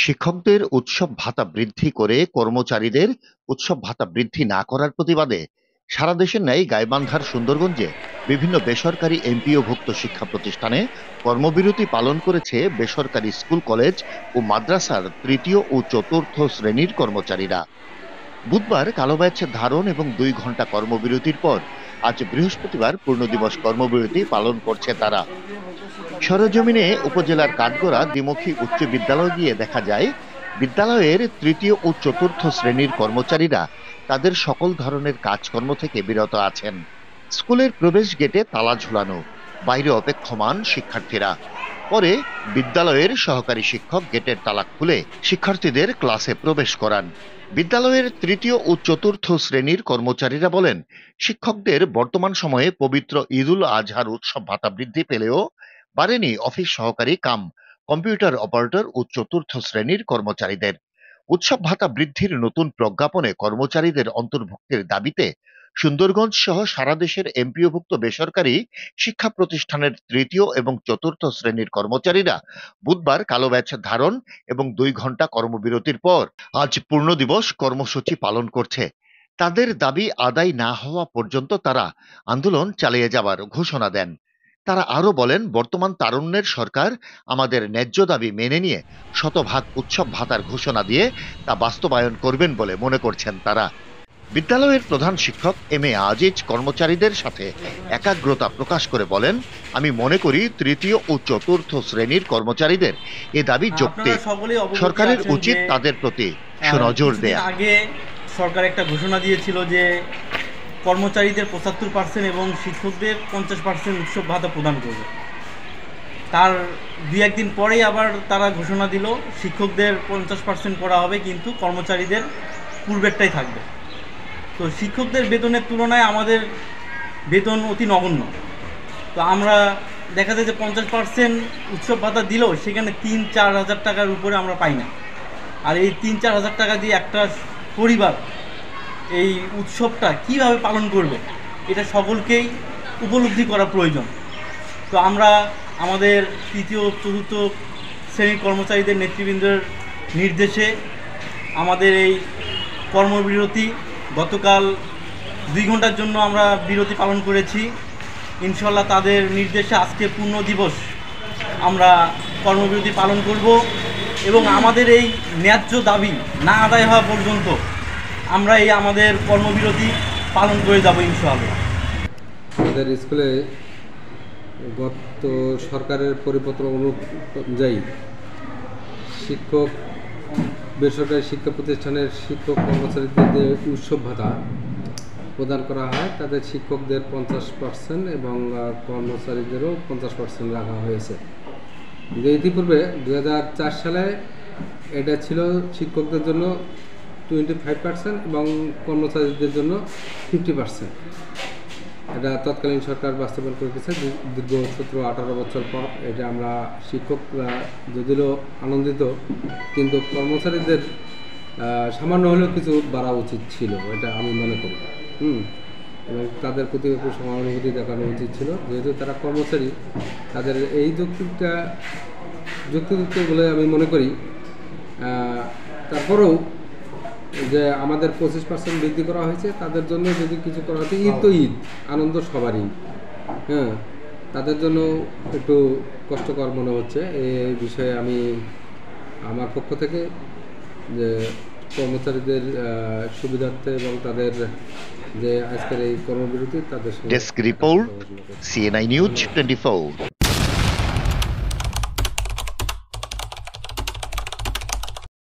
শিক্ষকদের উৎসব ভাতা বৃদ্ধি করে কর্মচারীদের উৎসব ভাতা বৃদ্ধি না করার প্রতিবাদে সারা দেশের ন্যায় গাইবান্ধার সুন্দরগঞ্জে বিভিন্ন বেসরকারি এমপিওভুক্ত শিক্ষা প্রতিষ্ঠানে কর্মবিরতি পালন করেছে বেসরকারি স্কুল কলেজ ও মাদ্রাসার তৃতীয় ও চতুর্থ শ্রেণীর কর্মচারীরা। বুধবার কালো ব্যাচ ধারণ এবং 2 ঘন্টা কর্মবিরতির পর আজ বৃহস্পতিবার পূর্ণদিবস কর্মবিরতি পালন করছে তারা। সরেজমিনে উপজেলার কাঠগড়া দ্বিমুখী উচ্চ বিদ্যালয়ে গিয়ে দেখা যায় বিদ্যালয়ের তৃতীয় ও চতুর্থ শ্রেণীর কর্মচারীরা তাদের সকল ধরনের কাজকর্ম থেকে বিরত আছেন। স্কুলের প্রবেশ গেটে তালা ঝুলানো, বাইরে অপেক্ষমান শিক্ষার্থীরা। পরে বিদ্যালয়ের সহকারী শিক্ষক গেটের তালা খুলে শিক্ষার্থীদের ক্লাসে প্রবেশ করান। বিদ্যালয়ের তৃতীয় ও চতুর্থ শ্রেণীর কর্মচারীরা বলেন, শিক্ষকদের বর্তমান সময়ে পবিত্র ঈদুল আজহার উৎসব ভাতা বৃদ্ধি পেলেও বাড়েনি অফিস সহকারী কাম কম্পিউটার অপারেটর ও চতুর্থ শ্রেণীর কর্মচারীদের। উৎসব ভাতা বৃদ্ধির নতুন প্রজ্ঞাপনে কর্মচারীদের অন্তর্ভুক্তির দাবিতে সুন্দরগঞ্জ সহ সারা দেশের এমপিওভুক্ত বেসরকারি শিক্ষা প্রতিষ্ঠানের তৃতীয় এবং চতুর্থ শ্রেণীর কর্মচারীরা বুধবার কালো ব্যাচ ধারণ এবং 2 ঘন্টা কর্মবিরতির পর আজ পূর্ণ দিবস কর্মসূচি পালন করছে। তাদের দাবি আদায় না হওয়া পর্যন্ত তারা আন্দোলন চালিয়ে যাবার ঘোষণা দেন। তারা আরো বলেন, বর্তমান তারুণ্যের সরকার আমাদের ন্যায্য দাবি মেনে নিয়ে শতভাগ উৎসব ভাতার ঘোষণা দিয়ে তা বাস্তবায়ন করবেন বলে মনে করছেন তারা। বিদ্যালয়ের প্রধান শিক্ষক এম.এ. আজিজ কর্মচারীদের সাথে একাগ্রতা প্রকাশ করে বলেন, আমি মনে করি তৃতীয় ও চতুর্থ শ্রেণীর কর্মচারীদের এ দাবি যৌক্তিক। সরকারের উচিত তাদের প্রতি সুনজর দেয়া। আগে সরকার একটা ঘোষণা দিয়েছিল যে কর্মচারীদের 75% এবং শিক্ষকদের 50% উৎসব ভাতা প্রদান করবে। তার 2-1 দিন পরেই আবার তারা ঘোষণা দিল শিক্ষকদের 50% করা হবে, কিন্তু কর্মচারীদের পূর্বেরটাই থাকবে। তো শিক্ষকদের বেতনের তুলনায় আমাদের বেতন অতি নগণ্য। তো আমরা দেখা যায় যে 50% উৎসব ভাতা দিলেও সেখানে 3-4 হাজার টাকার উপরে আমরা পাই না। আর এই 3-4 হাজার টাকা দিয়ে একটা পরিবার এই উৎসবটা কিভাবে পালন করবে এটা সকলকেই উপলব্ধি করা প্রয়োজন। তো আমরা আমাদের তৃতীয় চতুর্থ শ্রেণীর কর্মচারীদের নেতৃবৃন্দের নির্দেশে আমাদের এই কর্মবিরতি গতকাল 2 ঘন্টার জন্য আমরা বিরতি পালন করেছি। ইনশাল্লাহ তাদের নির্দেশে আজকে পূর্ণ দিবস আমরা কর্মবিরতি পালন করব এবং আমাদের এই ন্যায্য দাবি না আদায় হওয়া পর্যন্ত আমরা এই আমাদের কর্মবিরতি পালন করে যাব ইনশাআল্লাহ। আমাদের স্কুলে গত সরকারের পরিপত্র অনুযায়ী বেসরকারি শিক্ষা প্রতিষ্ঠানের শিক্ষক কর্মচারীদের যে উৎসব ভাতা প্রদান করা হয় তাদের শিক্ষকদের 50% এবং কর্মচারীদেরও 50% রাখা হয়েছে। ইতিপূর্বে 2004 সালে এটা ছিল শিক্ষকদের জন্য 25% এবং কর্মচারীদের জন্য 50%। এটা তৎকালীন সরকার বাস্তবায়ন করেছে দীর্ঘ 17-18 বছর পর। এটা আমরা শিক্ষকরা যদিও আনন্দিত, কিন্তু কর্মচারীদের সামান্য হলেও কিছু বাড়া উচিত ছিল, এটা আমি মনে করি। এবং তাদের প্রতি একটু সহানুভূতি দেখানো উচিত ছিল, যেহেতু তারা কর্মচারী। তাদের এই যুক্তিযুক্ত বলে আমি মনে করি। তারপরেও যে আমাদের 25% বৃদ্ধি করা হয়েছে, তাদের জন্য যদি কিছু করা হচ্ছে, ঈদ তো ঈদ, আনন্দ সবারই। তাদের জন্য একটু কষ্টকর মনে হচ্ছে। এই বিষয়ে আমি আমার পক্ষ থেকে যে কর্মচারীদের সুবিধার্থে এবং তাদের যে আজকের এই কর্মবিরতি তাদের ডেস্ক রিপোর্ট, CNI নিউজ 24।